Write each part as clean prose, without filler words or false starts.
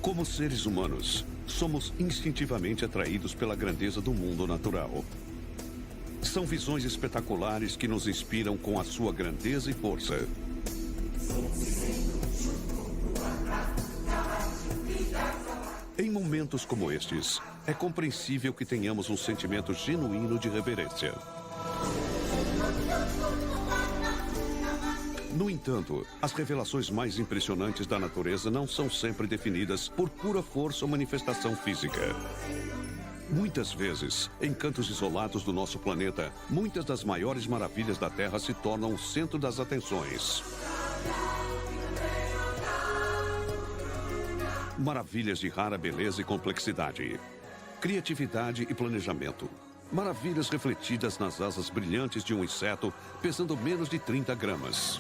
Como seres humanos, somos instintivamente atraídos pela grandeza do mundo natural. São visões espetaculares que nos inspiram com a sua grandeza e força. Em momentos como estes, é compreensível que tenhamos um sentimento genuíno de reverência. No entanto, as revelações mais impressionantes da natureza não são sempre definidas por pura força ou manifestação física. Muitas vezes, em cantos isolados do nosso planeta, muitas das maiores maravilhas da Terra se tornam o centro das atenções. Maravilhas de rara beleza e complexidade. Criatividade e planejamento. Maravilhas refletidas nas asas brilhantes de um inseto pesando menos de 30 gramas.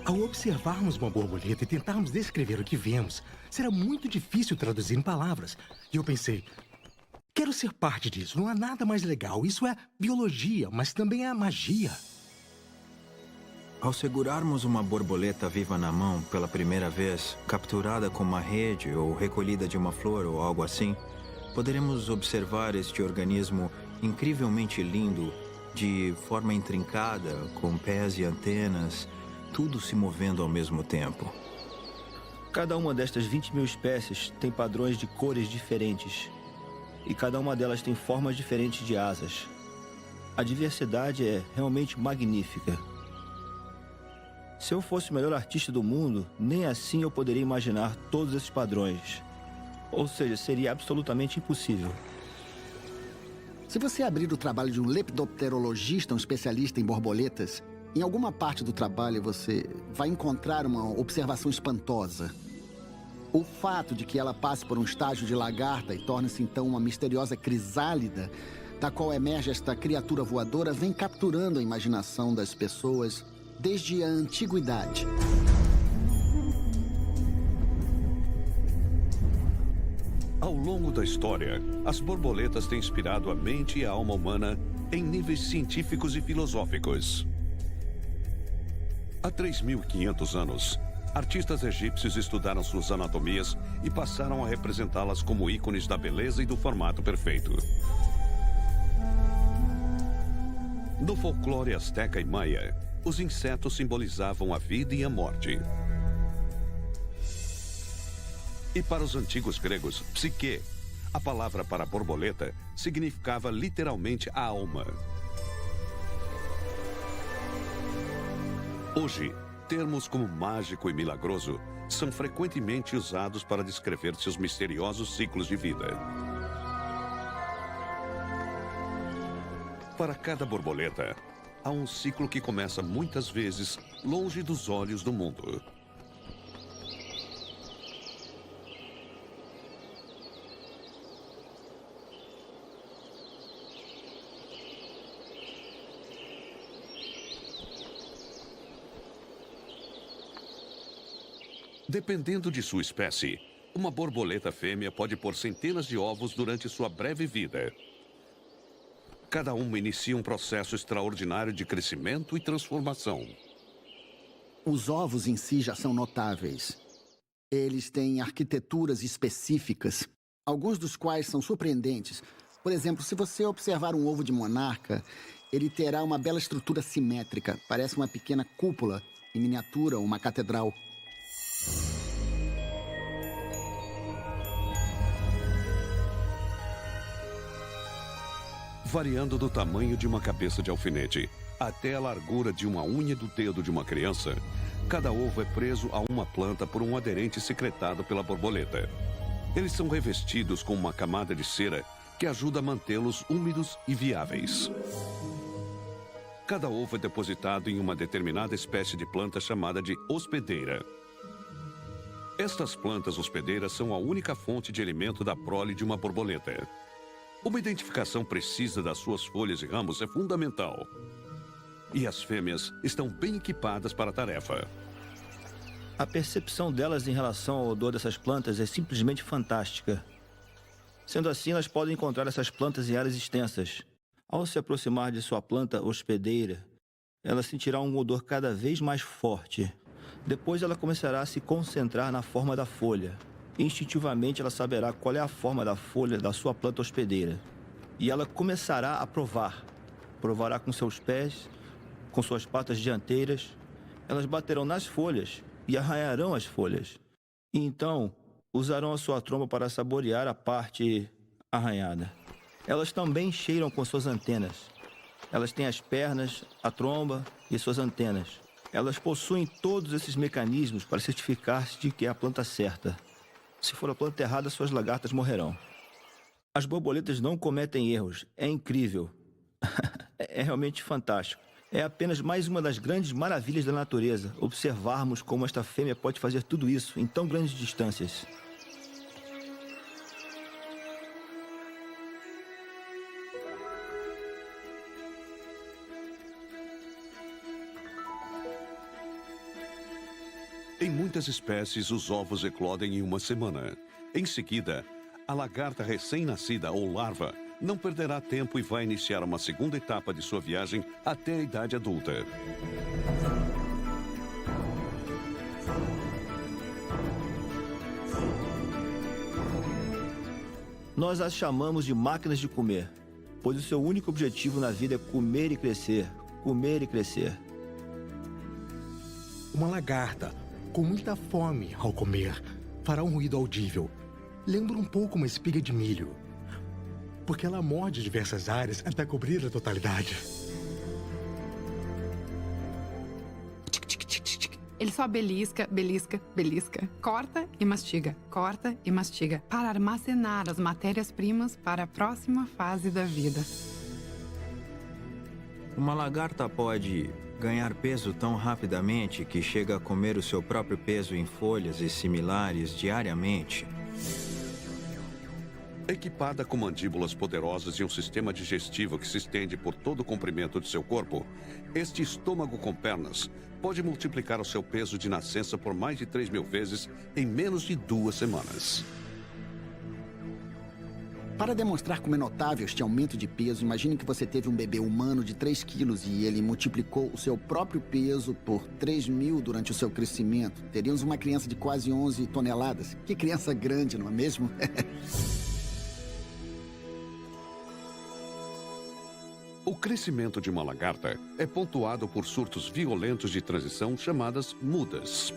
Ao observarmos uma borboleta e tentarmos descrever o que vemos, será muito difícil traduzir em palavras. E eu pensei, quero ser parte disso, não há nada mais legal. Isso é biologia, mas também é magia. Ao segurarmos uma borboleta viva na mão pela primeira vez, capturada com uma rede ou recolhida de uma flor ou algo assim, poderemos observar este organismo incrivelmente lindo, de forma intrincada, com pés e antenas, tudo se movendo ao mesmo tempo. Cada uma destas 20 mil espécies tem padrões de cores diferentes. E cada uma delas tem formas diferentes de asas. A diversidade é realmente magnífica. Se eu fosse o melhor artista do mundo, nem assim eu poderia imaginar todos esses padrões. Ou seja, seria absolutamente impossível. Se você abrir o trabalho de um lepidopterologista, um especialista em borboletas, em alguma parte do trabalho você vai encontrar uma observação espantosa. O fato de que ela passe por um estágio de lagarta e torne-se então uma misteriosa crisálida, da qual emerge esta criatura voadora, vem capturando a imaginação das pessoas desde a antiguidade. Ao longo da história, as borboletas têm inspirado a mente e a alma humana em níveis científicos e filosóficos. Há 3.500 anos, artistas egípcios estudaram suas anatomias e passaram a representá-las como ícones da beleza e do formato perfeito. No folclore asteca e maia, os insetos simbolizavam a vida e a morte. E para os antigos gregos, psique, a palavra para borboleta, significava literalmente a alma. Hoje, termos como mágico e milagroso são frequentemente usados para descrever seus misteriosos ciclos de vida. Para cada borboleta, há um ciclo que começa muitas vezes longe dos olhos do mundo. Dependendo de sua espécie, uma borboleta fêmea pode pôr centenas de ovos durante sua breve vida. Cada uma inicia um processo extraordinário de crescimento e transformação. Os ovos em si já são notáveis. Eles têm arquiteturas específicas, alguns dos quais são surpreendentes. Por exemplo, se você observar um ovo de monarca, ele terá uma bela estrutura simétrica, parece uma pequena cúpula, em miniatura, uma catedral. Variando do tamanho de uma cabeça de alfinete até a largura de uma unha do dedo de uma criança, cada ovo é preso a uma planta por um aderente secretado pela borboleta. Eles são revestidos com uma camada de cera que ajuda a mantê-los úmidos e viáveis. Cada ovo é depositado em uma determinada espécie de planta chamada de hospedeira. Estas plantas hospedeiras são a única fonte de alimento da prole de uma borboleta. Uma identificação precisa das suas folhas e ramos é fundamental. E as fêmeas estão bem equipadas para a tarefa. A percepção delas em relação ao odor dessas plantas é simplesmente fantástica. Sendo assim, elas podem encontrar essas plantas em áreas extensas. Ao se aproximar de sua planta hospedeira, ela sentirá um odor cada vez mais forte. Depois ela começará a se concentrar na forma da folha. Instintivamente ela saberá qual é a forma da folha da sua planta hospedeira. E ela começará a provar. Provará com seus pés, com suas patas dianteiras. Elas baterão nas folhas e arranharão as folhas. E então usarão a sua tromba para saborear a parte arranhada. Elas também cheiram com suas antenas. Elas têm as pernas, a tromba e suas antenas. Elas possuem todos esses mecanismos para certificar-se de que é a planta certa. Se for a planta errada, suas lagartas morrerão. As borboletas não cometem erros. É incrível. É realmente fantástico. É apenas mais uma das grandes maravilhas da natureza, observarmos como esta fêmea pode fazer tudo isso em tão grandes distâncias. Em muitas espécies, os ovos eclodem em uma semana. Em seguida, a lagarta recém-nascida ou larva não perderá tempo e vai iniciar uma segunda etapa de sua viagem até a idade adulta. Nós as chamamos de máquinas de comer, pois o seu único objetivo na vida é comer e crescer, comer e crescer. Uma lagarta, com muita fome ao comer, fará um ruído audível. Lembra um pouco uma espiga de milho, porque ela morde diversas áreas até cobrir a totalidade. Ele só belisca, belisca, belisca, corta e mastiga, para armazenar as matérias-primas para a próxima fase da vida. Uma lagarta pode ganhar peso tão rapidamente que chega a comer o seu próprio peso em folhas e similares diariamente. Equipada com mandíbulas poderosas e um sistema digestivo que se estende por todo o comprimento de seu corpo, este estômago com pernas pode multiplicar o seu peso de nascença por mais de 3.000 vezes em menos de 2 semanas. Para demonstrar como é notável este aumento de peso, imagine que você teve um bebê humano de 3 quilos e ele multiplicou o seu próprio peso por 3.000 durante o seu crescimento. Teríamos uma criança de quase 11 toneladas. Que criança grande, não é mesmo? O crescimento de uma lagarta é pontuado por surtos violentos de transição chamadas mudas.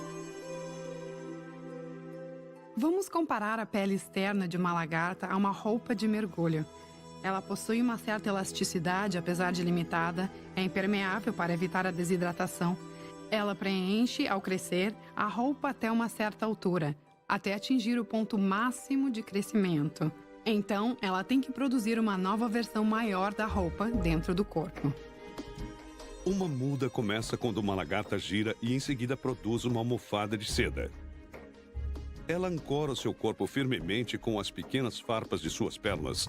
Vamos comparar a pele externa de uma lagarta a uma roupa de mergulho. Ela possui uma certa elasticidade, apesar de limitada, é impermeável para evitar a desidratação. Ela preenche, ao crescer, a roupa até uma certa altura, até atingir o ponto máximo de crescimento. Então, ela tem que produzir uma nova versão maior da roupa dentro do corpo. Uma muda começa quando uma lagarta gira e em seguida produz uma almofada de seda. Ela ancora o seu corpo firmemente com as pequenas farpas de suas pernas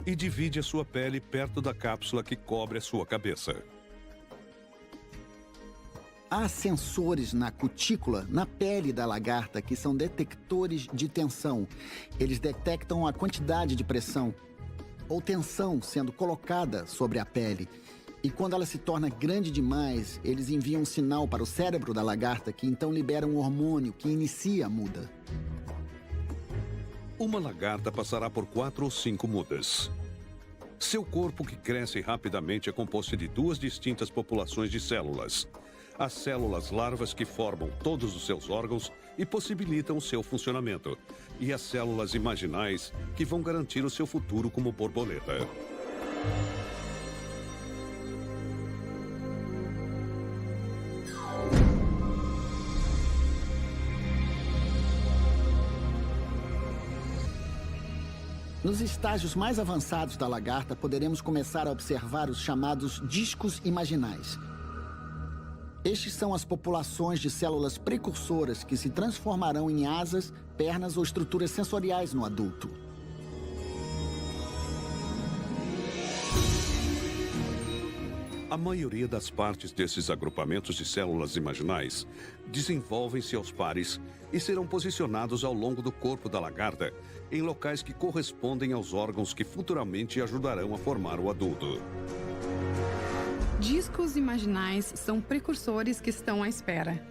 e divide a sua pele perto da cápsula que cobre a sua cabeça. Há sensores na cutícula, na pele da lagarta, que são detectores de tensão. Eles detectam a quantidade de pressão ou tensão sendo colocada sobre a pele. E quando ela se torna grande demais, eles enviam um sinal para o cérebro da lagarta, que então libera um hormônio que inicia a muda. Uma lagarta passará por 4 ou 5 mudas. Seu corpo, que cresce rapidamente, é composto de 2 distintas populações de células. As células larvas, que formam todos os seus órgãos e possibilitam o seu funcionamento. E as células imaginais, que vão garantir o seu futuro como borboleta. Nos estágios mais avançados da lagarta, poderemos começar a observar os chamados discos imaginais. Estes são as populações de células precursoras que se transformarão em asas, pernas ou estruturas sensoriais no adulto. A maioria das partes desses agrupamentos de células imaginais desenvolvem-se aos pares e serão posicionados ao longo do corpo da lagarta em locais que correspondem aos órgãos que futuramente ajudarão a formar o adulto. Discos imaginais são precursores que estão à espera.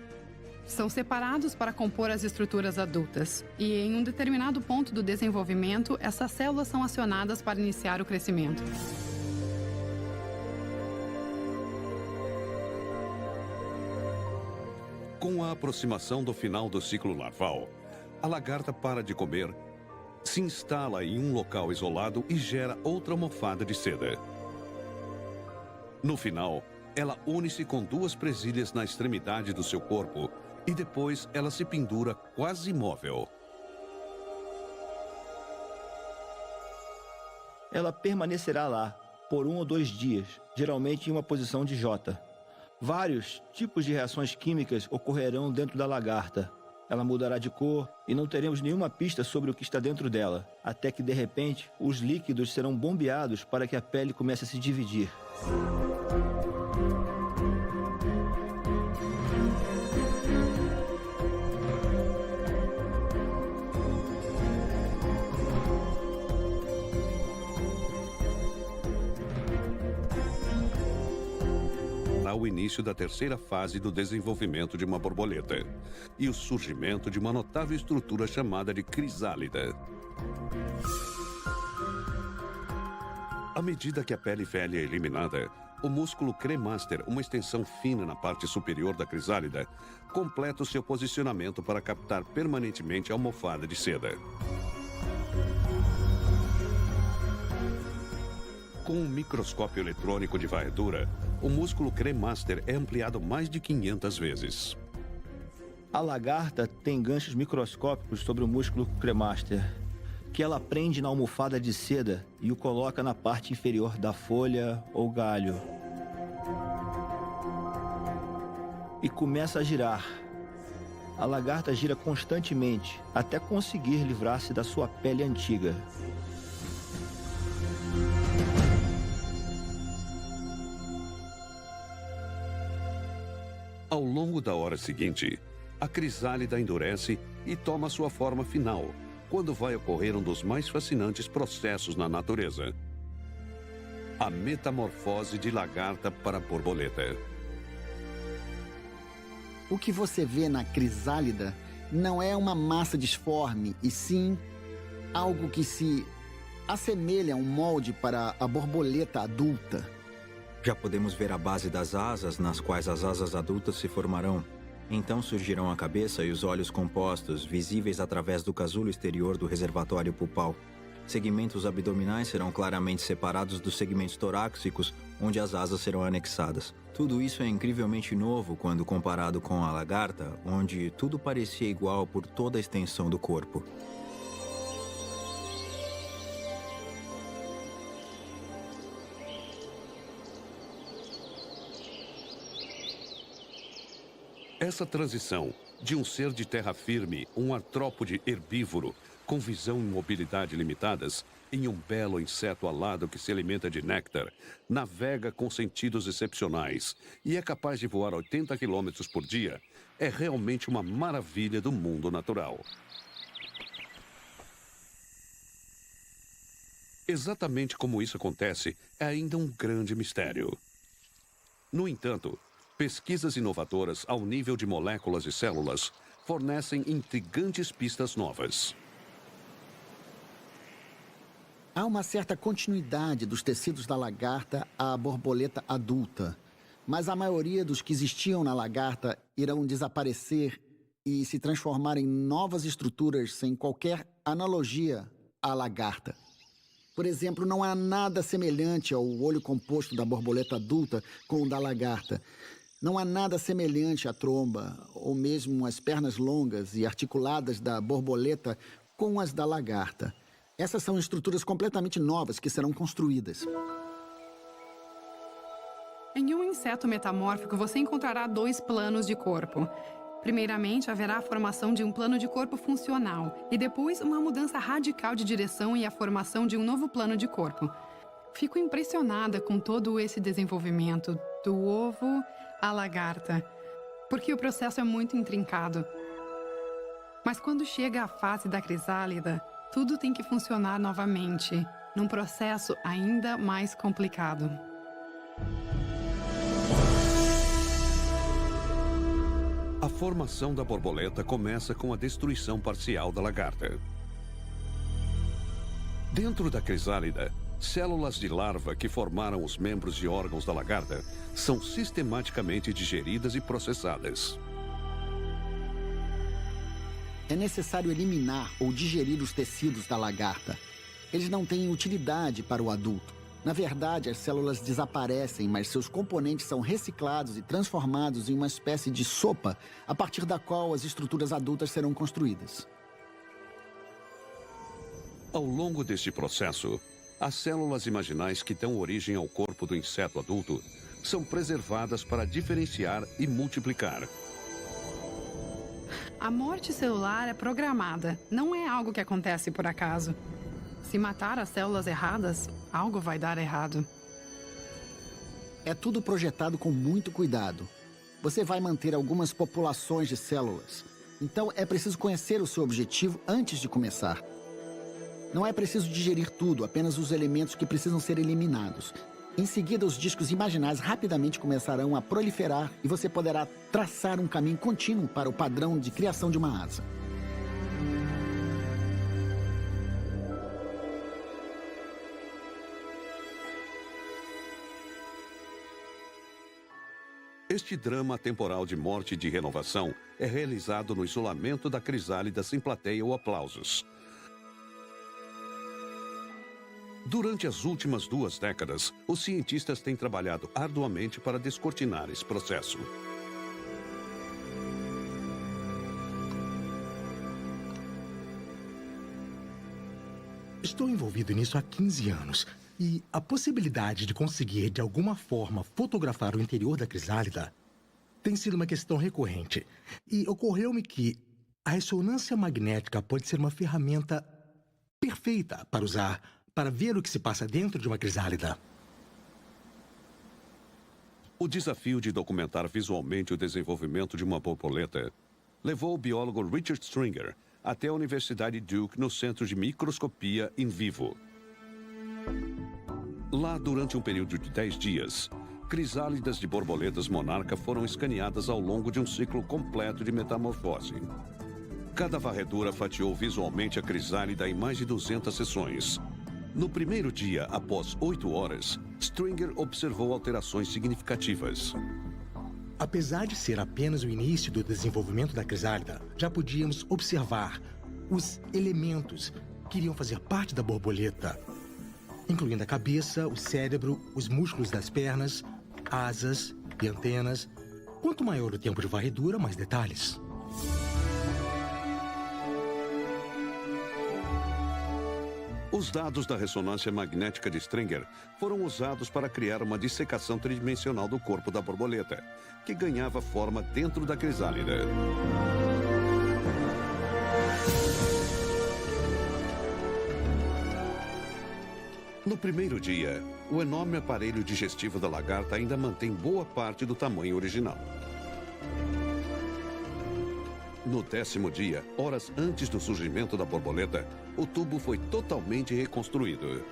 São separados para compor as estruturas adultas e, em um determinado ponto do desenvolvimento, essas células são acionadas para iniciar o crescimento. Com a aproximação do final do ciclo larval, a lagarta para de comer, se instala em um local isolado e gera outra almofada de seda. No final, ela une-se com duas presilhas na extremidade do seu corpo e depois ela se pendura quase imóvel. Ela permanecerá lá por 1 ou 2 dias, geralmente em uma posição de J. Vários tipos de reações químicas ocorrerão dentro da lagarta. Ela mudará de cor e não teremos nenhuma pista sobre o que está dentro dela, até que, de repente, os líquidos serão bombeados para que a pele comece a se dividir. O início da terceira fase do desenvolvimento de uma borboleta e o surgimento de uma notável estrutura chamada de crisálida. À medida que a pele velha é eliminada, o músculo cremaster, uma extensão fina na parte superior da crisálida, completa o seu posicionamento para captar permanentemente a almofada de seda. Com um microscópio eletrônico de varredura, o músculo cremaster é ampliado mais de 500 vezes. A lagarta tem ganchos microscópicos sobre o músculo cremaster, que ela prende na almofada de seda e o coloca na parte inferior da folha ou galho. E começa a girar. A lagarta gira constantemente até conseguir livrar-se da sua pele antiga. Ao longo da hora seguinte, a crisálida endurece e toma sua forma final, quando vai ocorrer um dos mais fascinantes processos na natureza: a metamorfose de lagarta para borboleta. O que você vê na crisálida não é uma massa disforme, e sim algo que se assemelha a um molde para a borboleta adulta. Já podemos ver a base das asas, nas quais as asas adultas se formarão. Então surgirão a cabeça e os olhos compostos, visíveis através do casulo exterior do reservatório pulpal. Segmentos abdominais serão claramente separados dos segmentos torácicos, onde as asas serão anexadas. Tudo isso é incrivelmente novo quando comparado com a lagarta, onde tudo parecia igual por toda a extensão do corpo. Essa transição de um ser de terra firme, um artrópode herbívoro, com visão e mobilidade limitadas, em um belo inseto alado que se alimenta de néctar, navega com sentidos excepcionais e é capaz de voar 80 km por dia, é realmente uma maravilha do mundo natural. Exatamente como isso acontece é ainda um grande mistério. No entanto, pesquisas inovadoras ao nível de moléculas e células fornecem intrigantes pistas novas. Há uma certa continuidade dos tecidos da lagarta à borboleta adulta, mas a maioria dos que existiam na lagarta irão desaparecer e se transformar em novas estruturas sem qualquer analogia à lagarta. Por exemplo, não há nada semelhante ao olho composto da borboleta adulta com o da lagarta. Não há nada semelhante à tromba, ou mesmo as pernas longas e articuladas da borboleta com as da lagarta. Essas são estruturas completamente novas que serão construídas. Em um inseto metamórfico, você encontrará 2 planos de corpo. Primeiramente, haverá a formação de um plano de corpo funcional e depois uma mudança radical de direção e a formação de um novo plano de corpo. Fico impressionada com todo esse desenvolvimento, do ovo à lagarta, porque o processo é muito intrincado. Mas quando chega a fase da crisálida, tudo tem que funcionar novamente, num processo ainda mais complicado. A formação da borboleta começa com a destruição parcial da lagarta. Dentro da crisálida, células de larva que formaram os membros e órgãos da lagarta são sistematicamente digeridas e processadas. É necessário eliminar ou digerir os tecidos da lagarta. Eles não têm utilidade para o adulto. Na verdade, as células desaparecem, mas seus componentes são reciclados e transformados em uma espécie de sopa, a partir da qual as estruturas adultas serão construídas. Ao longo deste processo, as células imaginais que dão origem ao corpo do inseto adulto são preservadas para diferenciar e multiplicar. A morte celular é programada, não é algo que acontece por acaso. Se matar as células erradas, algo vai dar errado. É tudo projetado com muito cuidado. Você vai manter algumas populações de células. Então é preciso conhecer o seu objetivo antes de começar. Não é preciso digerir tudo, apenas os elementos que precisam ser eliminados. Em seguida, os discos imaginais rapidamente começarão a proliferar e você poderá traçar um caminho contínuo para o padrão de criação de uma asa. Este drama temporal de morte e de renovação é realizado no isolamento da crisálida sem plateia ou aplausos. Durante as últimas 2 décadas, os cientistas têm trabalhado arduamente para descortinar esse processo. Estou envolvido nisso há 15 anos. E a possibilidade de conseguir, de alguma forma, fotografar o interior da crisálida tem sido uma questão recorrente. E ocorreu-me que a ressonância magnética pode ser uma ferramenta perfeita para usar, para ver o que se passa dentro de uma crisálida. O desafio de documentar visualmente o desenvolvimento de uma borboleta levou o biólogo Richard Stringer até a Universidade Duke no Centro de Microscopia in Vivo. Lá, durante um período de 10 dias, crisálidas de borboletas monarca foram escaneadas ao longo de um ciclo completo de metamorfose. Cada varredura fatiou visualmente a crisálida em mais de 200 sessões. No primeiro dia, após 8 horas, Stringer observou alterações significativas. Apesar de ser apenas o início do desenvolvimento da crisálida, já podíamos observar os elementos que iriam fazer parte da borboleta, incluindo a cabeça, o cérebro, os músculos das pernas, asas e antenas. Quanto maior o tempo de varredura, mais detalhes. Os dados da ressonância magnética de Stringer foram usados para criar uma dissecação tridimensional do corpo da borboleta, que ganhava forma dentro da crisálida. No primeiro dia, o enorme aparelho digestivo da lagarta ainda mantém boa parte do tamanho original. No 10º dia, horas antes do surgimento da borboleta, o tubo foi totalmente reconstruído.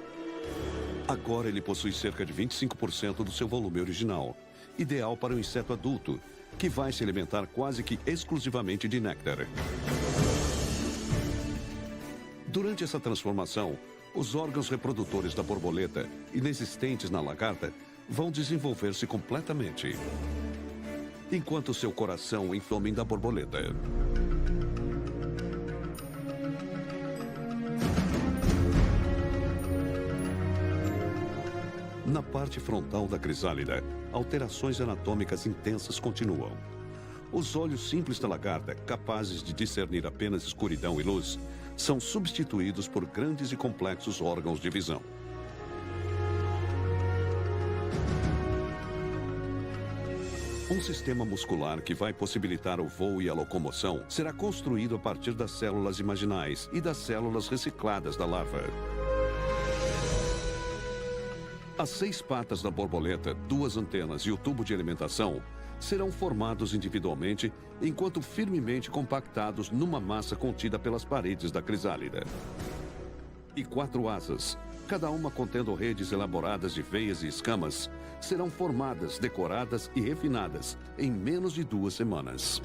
Agora ele possui cerca de 25% do seu volume original, ideal para o inseto adulto, que vai se alimentar quase que exclusivamente de néctar. Durante essa transformação, os órgãos reprodutores da borboleta, inexistentes na lagarta, vão desenvolver-se completamente, enquanto seu coração inflame da borboleta. Na parte frontal da crisálida, alterações anatômicas intensas continuam. Os olhos simples da lagarta, capazes de discernir apenas escuridão e luz, são substituídos por grandes e complexos órgãos de visão. Um sistema muscular que vai possibilitar o voo e a locomoção será construído a partir das células imaginais e das células recicladas da larva. As 6 patas da borboleta, 2 antenas e o tubo de alimentação serão formados individualmente, enquanto firmemente compactados numa massa contida pelas paredes da crisálida. E 4 asas, cada uma contendo redes elaboradas de veias e escamas, serão formadas, decoradas e refinadas em menos de 2 semanas.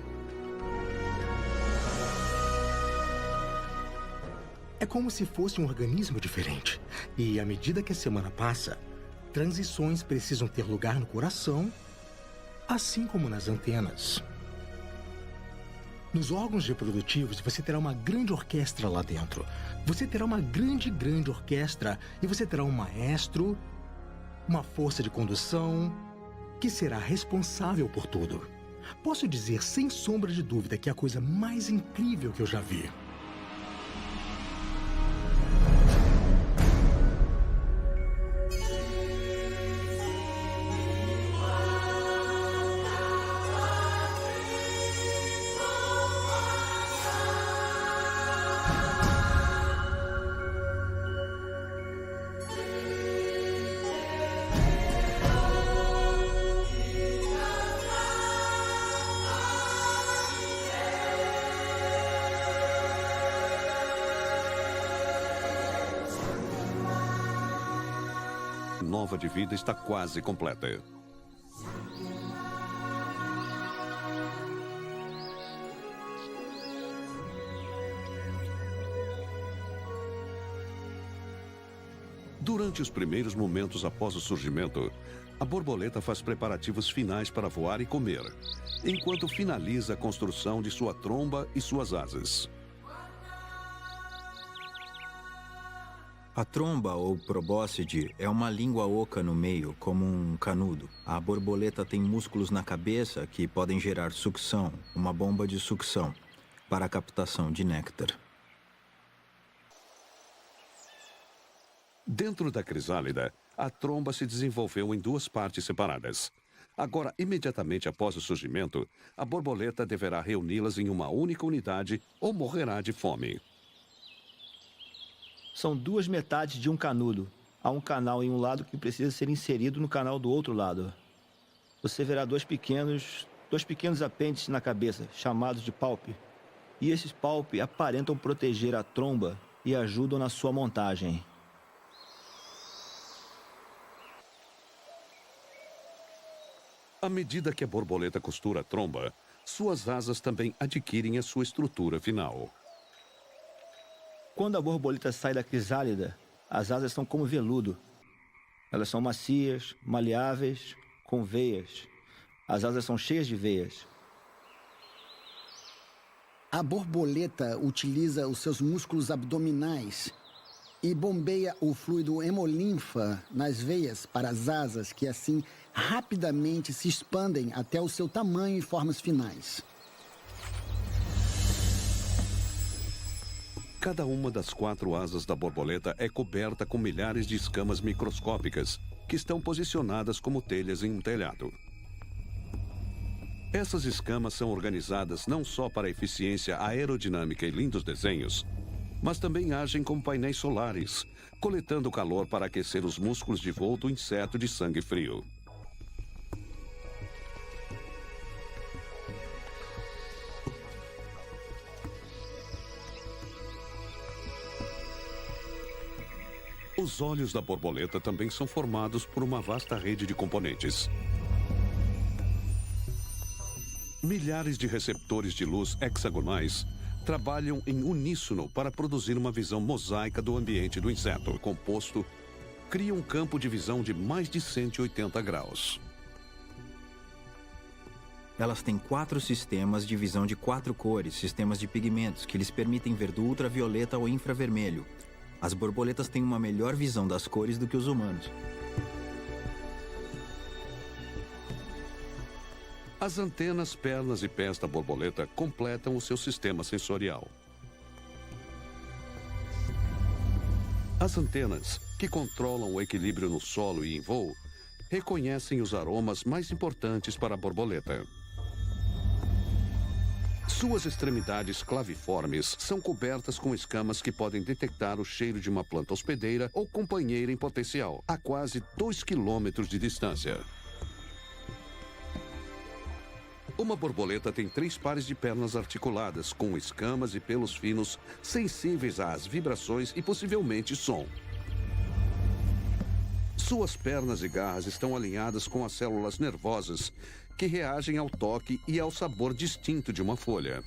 É como se fosse um organismo diferente. E à medida que a semana passa, transições precisam ter lugar no coração, assim como nas antenas. Nos órgãos reprodutivos, você terá uma grande orquestra lá dentro. Você terá uma grande orquestra e você terá um maestro, uma força de condução, que será responsável por tudo. Posso dizer sem sombra de dúvida que é a coisa mais incrível que eu já vi. Nova de vida está quase completa. Durante os primeiros momentos após o surgimento, a borboleta faz preparativos finais para voar e comer, enquanto finaliza a construção de sua tromba e suas asas. A tromba, ou probóscide, é uma língua oca no meio, como um canudo. A borboleta tem músculos na cabeça que podem gerar sucção, uma bomba de sucção, para a captação de néctar. Dentro da crisálida, a tromba se desenvolveu em 2 partes separadas. Agora, imediatamente após o surgimento, a borboleta deverá reuni-las em uma única unidade ou morrerá de fome. São 2 metades de um canudo. Há um canal em um lado que precisa ser inserido no canal do outro lado. Você verá dois pequenos apêndices na cabeça, chamados de palpi. E esses palpi aparentam proteger a tromba e ajudam na sua montagem. À medida que a borboleta costura a tromba, suas asas também adquirem a sua estrutura final. Quando a borboleta sai da crisálida, as asas são como veludo. Elas são macias, maleáveis, com veias. As asas são cheias de veias. A borboleta utiliza os seus músculos abdominais e bombeia o fluido hemolinfa nas veias para as asas, que assim rapidamente se expandem até o seu tamanho e formas finais. Cada uma das 4 asas da borboleta é coberta com milhares de escamas microscópicas que estão posicionadas como telhas em um telhado. Essas escamas são organizadas não só para a eficiência aerodinâmica e lindos desenhos, mas também agem como painéis solares, coletando calor para aquecer os músculos de voo do inseto de sangue frio. Os olhos da borboleta também são formados por uma vasta rede de componentes. Milhares de receptores de luz hexagonais trabalham em uníssono para produzir uma visão mosaica do ambiente do inseto. O composto cria um campo de visão de mais de 180 graus. Elas têm 4 sistemas de visão de 4 cores, sistemas de pigmentos, que lhes permitem ver do ultravioleta ao infravermelho. As borboletas têm uma melhor visão das cores do que os humanos. As antenas, pernas e pés da borboleta completam o seu sistema sensorial. As antenas, que controlam o equilíbrio no solo e em voo, reconhecem os aromas mais importantes para a borboleta. Suas extremidades claviformes são cobertas com escamas que podem detectar o cheiro de uma planta hospedeira ou companheira em potencial, a quase 2 quilômetros de distância. Uma borboleta tem 3 pares de pernas articuladas, com escamas e pelos finos, sensíveis às vibrações e possivelmente som. Suas pernas e garras estão alinhadas com as células nervosas, que reagem ao toque e ao sabor distinto de uma folha.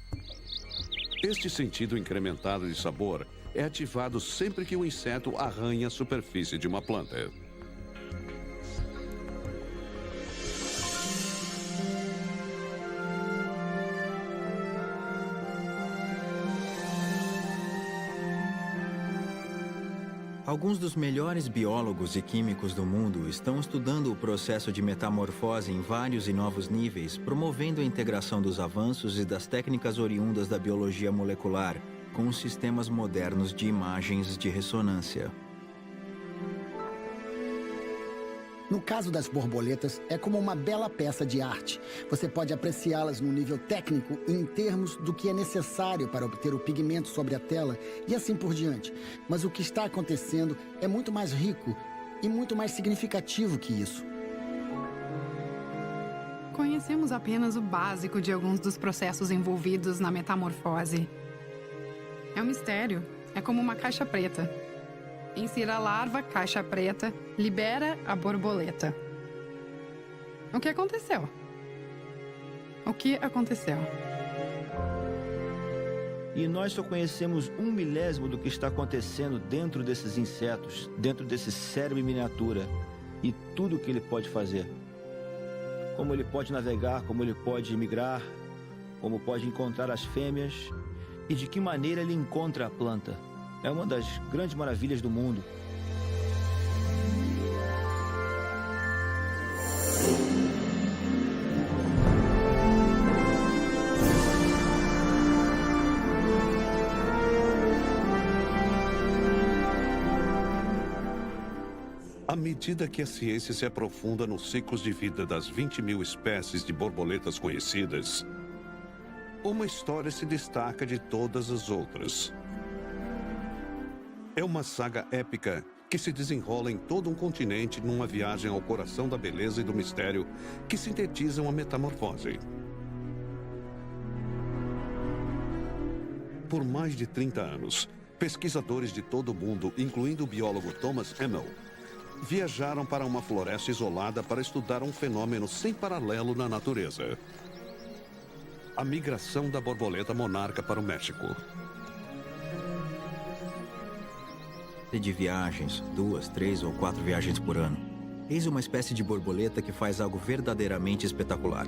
Este sentido incrementado de sabor é ativado sempre que o inseto arranha a superfície de uma planta. Alguns dos melhores biólogos e químicos do mundo estão estudando o processo de metamorfose em vários e novos níveis, promovendo a integração dos avanços e das técnicas oriundas da biologia molecular com os sistemas modernos de imagens de ressonância. No caso das borboletas, é como uma bela peça de arte. Você pode apreciá-las no nível técnico e em termos do que é necessário para obter o pigmento sobre a tela e assim por diante. Mas o que está acontecendo é muito mais rico e muito mais significativo que isso. Conhecemos apenas o básico de alguns dos processos envolvidos na metamorfose. É um mistério. É como uma caixa preta. Insira a larva, caixa preta, libera a borboleta. O que aconteceu? O que aconteceu? E nós só conhecemos 1/1000 do que está acontecendo dentro desses insetos, dentro desse cérebro em miniatura, e tudo o que ele pode fazer. Como ele pode navegar, como ele pode migrar, como pode encontrar as fêmeas, e de que maneira ele encontra a planta. É uma das grandes maravilhas do mundo. À medida que a ciência se aprofunda nos ciclos de vida das 20.000 espécies de borboletas conhecidas, uma história se destaca de todas as outras. É uma saga épica que se desenrola em todo um continente numa viagem ao coração da beleza e do mistério que sintetizam a metamorfose. Por mais de 30 anos, pesquisadores de todo o mundo, incluindo o biólogo Thomas Hemmel, viajaram para uma floresta isolada para estudar um fenômeno sem paralelo na natureza: a migração da borboleta monarca para o México. De viagens, 2, 3 ou 4 viagens por ano. Eis uma espécie de borboleta que faz algo verdadeiramente espetacular.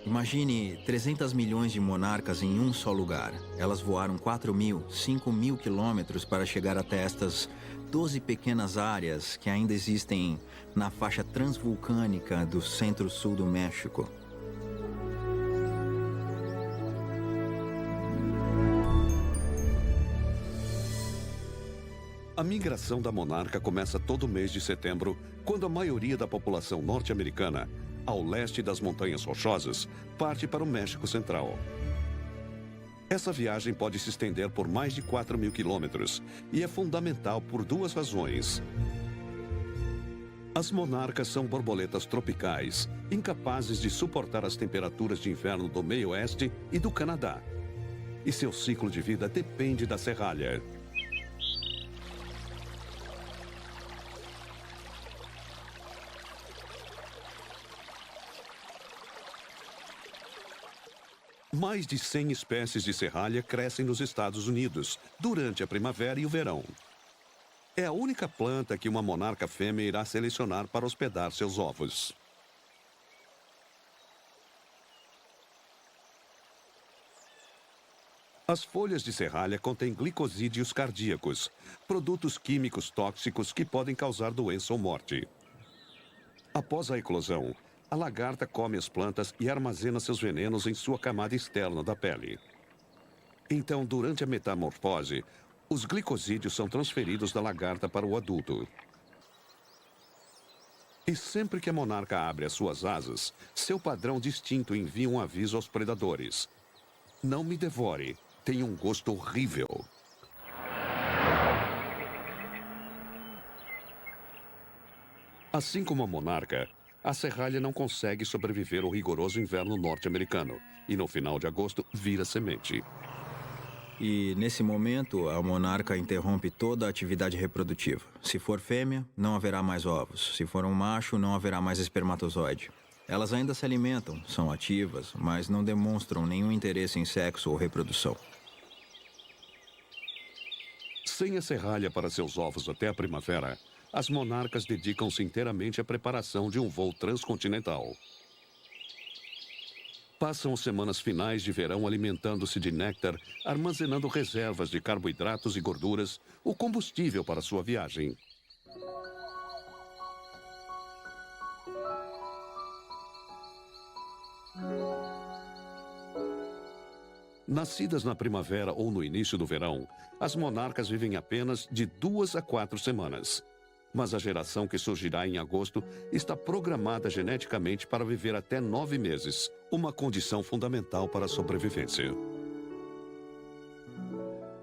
Imagine 300 milhões de monarcas em um só lugar. Elas voaram 4.000, 5.000 quilômetros para chegar até estas 12 pequenas áreas que ainda existem na faixa transvulcânica do centro-sul do México. A migração da monarca começa todo mês de setembro, quando a maioria da população norte-americana, ao leste das Montanhas Rochosas, parte para o México Central. Essa viagem pode se estender por mais de 4.000 quilômetros e é fundamental por 2 razões. As monarcas são borboletas tropicais, incapazes de suportar as temperaturas de inverno do meio oeste e do Canadá. E seu ciclo de vida depende da serralha. Mais de 100 espécies de serralha crescem nos Estados Unidos durante a primavera e o verão. É a única planta que uma monarca fêmea irá selecionar para hospedar seus ovos. As folhas de serralha contêm glicosídeos cardíacos, produtos químicos tóxicos que podem causar doença ou morte. Após a eclosão, a lagarta come as plantas e armazena seus venenos em sua camada externa da pele. Então, durante a metamorfose, os glicosídeos são transferidos da lagarta para o adulto. E sempre que a monarca abre as suas asas, seu padrão distinto envia um aviso aos predadores. Não me devore, tem um gosto horrível. Assim como a monarca, a serralha não consegue sobreviver ao rigoroso inverno norte-americano e no final de agosto vira semente. E, nesse momento, a monarca interrompe toda a atividade reprodutiva. Se for fêmea, não haverá mais ovos. Se for um macho, não haverá mais espermatozoide. Elas ainda se alimentam, são ativas, mas não demonstram nenhum interesse em sexo ou reprodução. Sem a serralha para seus ovos até a primavera, as monarcas dedicam-se inteiramente à preparação de um voo transcontinental. Passam as semanas finais de verão alimentando-se de néctar, armazenando reservas de carboidratos e gorduras, o combustível para sua viagem. Nascidas na primavera ou no início do verão, as monarcas vivem apenas de 2 a 4 semanas. Mas a geração que surgirá em agosto está programada geneticamente para viver até 9 meses, uma condição fundamental para a sobrevivência.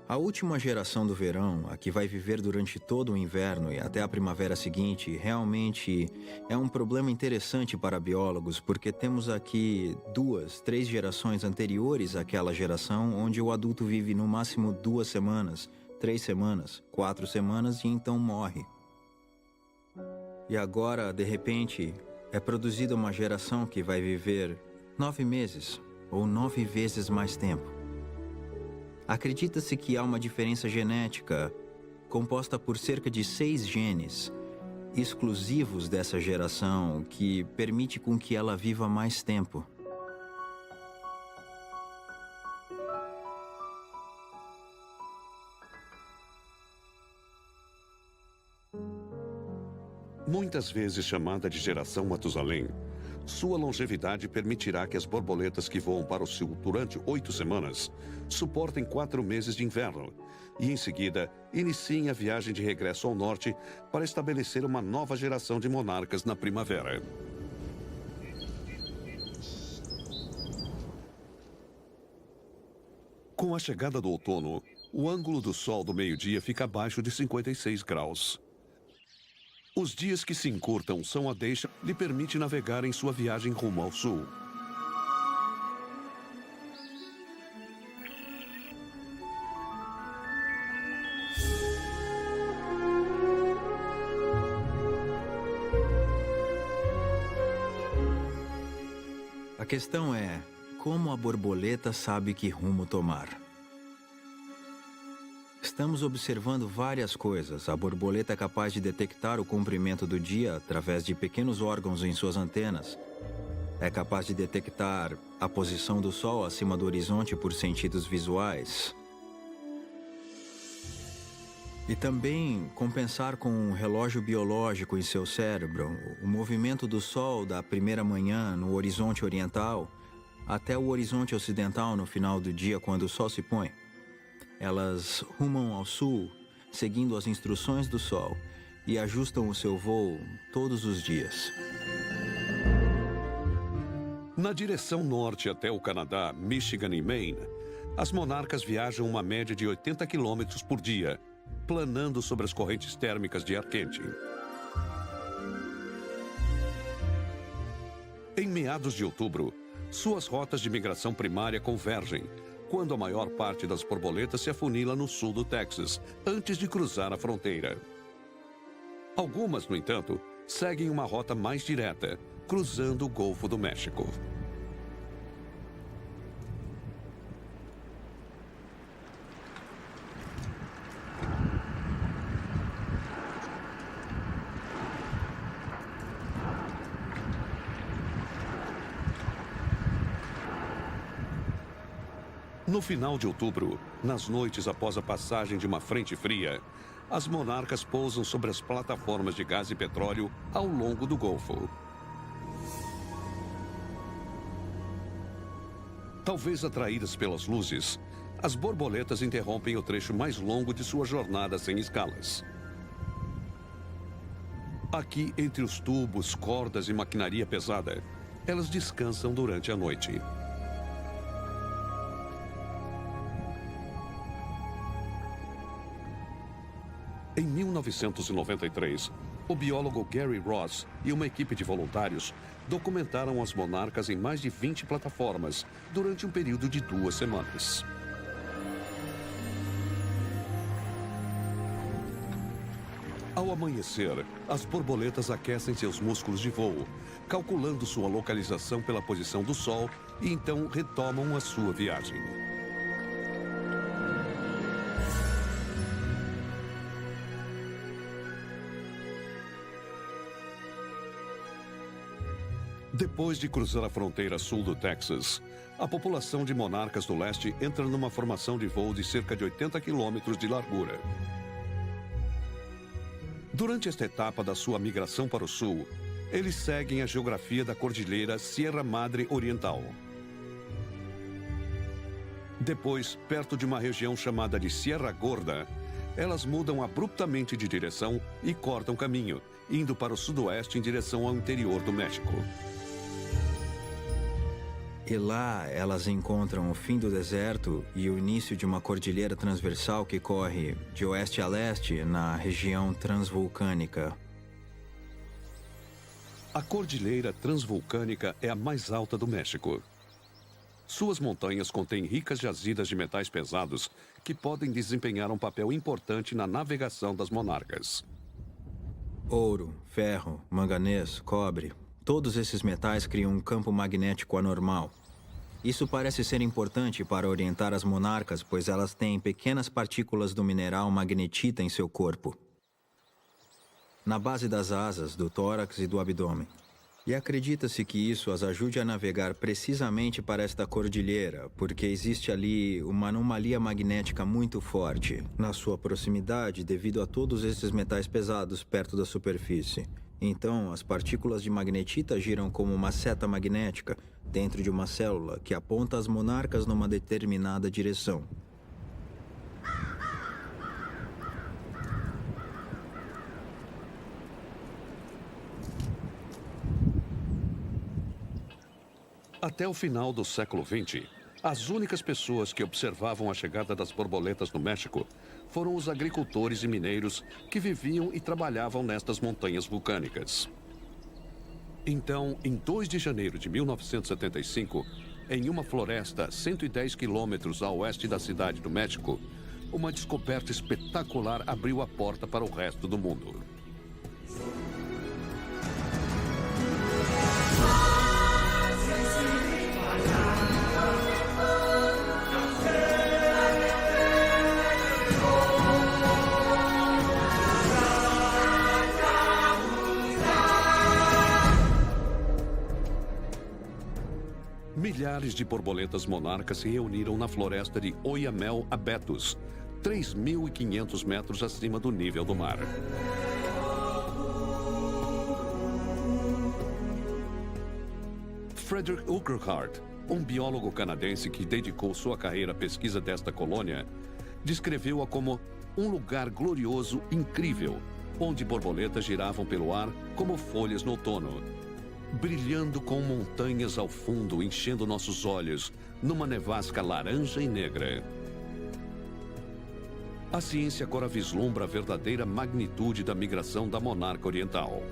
A última geração do verão, a que vai viver durante todo o inverno e até a primavera seguinte, realmente é um problema interessante para biólogos, porque temos aqui 2, 3 gerações anteriores àquela geração, onde o adulto vive no máximo 2 semanas, 3 semanas, 4 semanas e então morre. E agora, de repente, é produzida uma geração que vai viver 9 meses ou 9 vezes mais tempo. Acredita-se que há uma diferença genética composta por cerca de 6 genes exclusivos dessa geração que permite com que ela viva mais tempo. Muitas vezes chamada de geração Matusalém, sua longevidade permitirá que as borboletas que voam para o sul durante 8 semanas suportem 4 meses de inverno e, em seguida, iniciem a viagem de regresso ao norte para estabelecer uma nova geração de monarcas na primavera. Com a chegada do outono, o ângulo do sol do meio-dia fica abaixo de 56 graus. Os dias que se encurtam são a deixa que lhe permite navegar em sua viagem rumo ao sul. A questão é, como a borboleta sabe que rumo tomar? Estamos observando várias coisas. A borboleta é capaz de detectar o comprimento do dia através de pequenos órgãos em suas antenas. É capaz de detectar a posição do sol acima do horizonte por sentidos visuais. E também compensar com um relógio biológico em seu cérebro o movimento do sol da primeira manhã no horizonte oriental até o horizonte ocidental no final do dia quando o sol se põe. Elas rumam ao sul, seguindo as instruções do sol, e ajustam o seu voo todos os dias. Na direção norte até o Canadá, Michigan e Maine, as monarcas viajam uma média de 80 km por dia, planando sobre as correntes térmicas de ar quente. Em meados de outubro, suas rotas de migração primária convergem, quando a maior parte das borboletas se afunila no sul do Texas, antes de cruzar a fronteira. Algumas, no entanto, seguem uma rota mais direta, cruzando o Golfo do México. No final de outubro, nas noites após a passagem de uma frente fria, as monarcas pousam sobre as plataformas de gás e petróleo ao longo do Golfo. Talvez atraídas pelas luzes, as borboletas interrompem o trecho mais longo de sua jornada sem escalas. Aqui, entre os tubos, cordas e maquinaria pesada, elas descansam durante a noite. Em 1993, o biólogo Gary Ross e uma equipe de voluntários documentaram as monarcas em mais de 20 plataformas durante um período de 2 semanas. Ao amanhecer, as borboletas aquecem seus músculos de voo, calculando sua localização pela posição do Sol e então retomam a sua viagem. Depois de cruzar a fronteira sul do Texas, a população de monarcas do leste entra numa formação de voo de cerca de 80 quilômetros de largura. Durante esta etapa da sua migração para o sul, eles seguem a geografia da cordilheira Sierra Madre Oriental. Depois, perto de uma região chamada de Sierra Gorda, elas mudam abruptamente de direção e cortam caminho, indo para o sudoeste em direção ao interior do México. E lá elas encontram o fim do deserto e o início de uma cordilheira transversal que corre de oeste a leste na região transvulcânica. A cordilheira transvulcânica é a mais alta do México. Suas montanhas contêm ricas jazidas de metais pesados que podem desempenhar um papel importante na navegação das monarcas. Ouro, ferro, manganês, cobre. Todos esses metais criam um campo magnético anormal. Isso parece ser importante para orientar as monarcas, pois elas têm pequenas partículas do mineral magnetita em seu corpo, na base das asas, do tórax e do abdômen. E acredita-se que isso as ajude a navegar precisamente para esta cordilheira, porque existe ali uma anomalia magnética muito forte na sua proximidade devido a todos esses metais pesados perto da superfície. Então, as partículas de magnetita giram como uma seta magnética dentro de uma célula que aponta as monarcas numa determinada direção. Até o final do século XX, as únicas pessoas que observavam a chegada das borboletas no México foram os agricultores e mineiros que viviam e trabalhavam nestas montanhas vulcânicas. Então, em 2 de janeiro de 1975, em uma floresta a 110 quilômetros a oeste da cidade do México, uma descoberta espetacular abriu a porta para o resto do mundo. Milhares de borboletas monarcas se reuniram na floresta de Oyamel Abetos, 3.500 metros acima do nível do mar. Frederick Urquhart, um biólogo canadense que dedicou sua carreira à pesquisa desta colônia, descreveu-a como um lugar glorioso, incrível, onde borboletas giravam pelo ar como folhas no outono, brilhando com montanhas ao fundo, enchendo nossos olhos numa nevasca laranja e negra. A ciência agora vislumbra a verdadeira magnitude da migração da monarca oriental.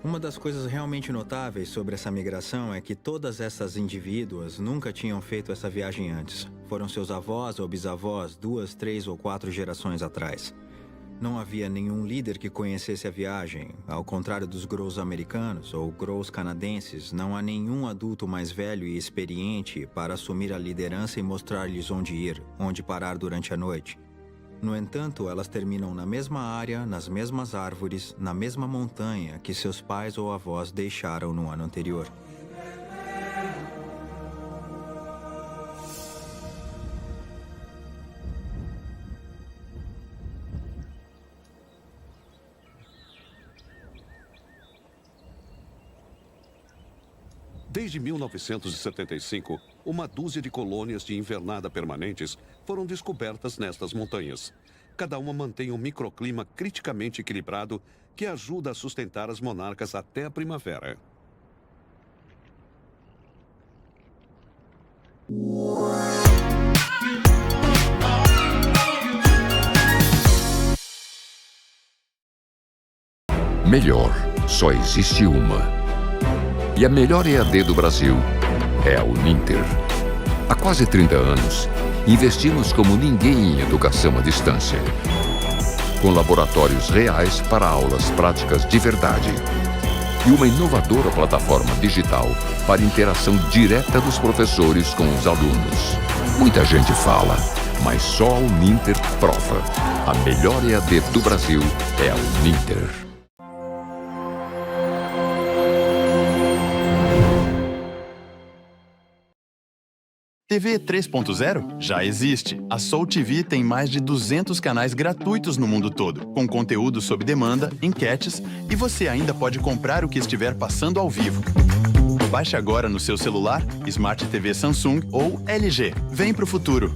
Uma das coisas realmente notáveis sobre essa migração é que todas essas indivíduas nunca tinham feito essa viagem antes. Foram seus avós ou bisavós 2, 3 ou 4 gerações atrás. Não havia nenhum líder que conhecesse a viagem. Ao contrário dos Grows americanos ou Grows canadenses, não há nenhum adulto mais velho e experiente para assumir a liderança e mostrar-lhes onde ir, onde parar durante a noite. No entanto, elas terminam na mesma área, nas mesmas árvores, na mesma montanha que seus pais ou avós deixaram no ano anterior. Desde 1975, uma dúzia de colônias de invernada permanentes foram descobertas nestas montanhas. Cada uma mantém um microclima criticamente equilibrado que ajuda a sustentar as monarcas até a primavera. Melhor, só existe uma. E a melhor EAD do Brasil é a Uninter. Há quase 30 anos, investimos como ninguém em educação à distância. Com laboratórios reais para aulas práticas de verdade. E uma inovadora plataforma digital para interação direta dos professores com os alunos. Muita gente fala, mas só a Uninter prova. A melhor EAD do Brasil é a Uninter. TV 3.0 já existe. A Soul TV tem mais de 200 canais gratuitos no mundo todo, com conteúdo sob demanda, enquetes, e você ainda pode comprar o que estiver passando ao vivo. Baixe agora no seu celular, Smart TV Samsung ou LG. Vem pro futuro!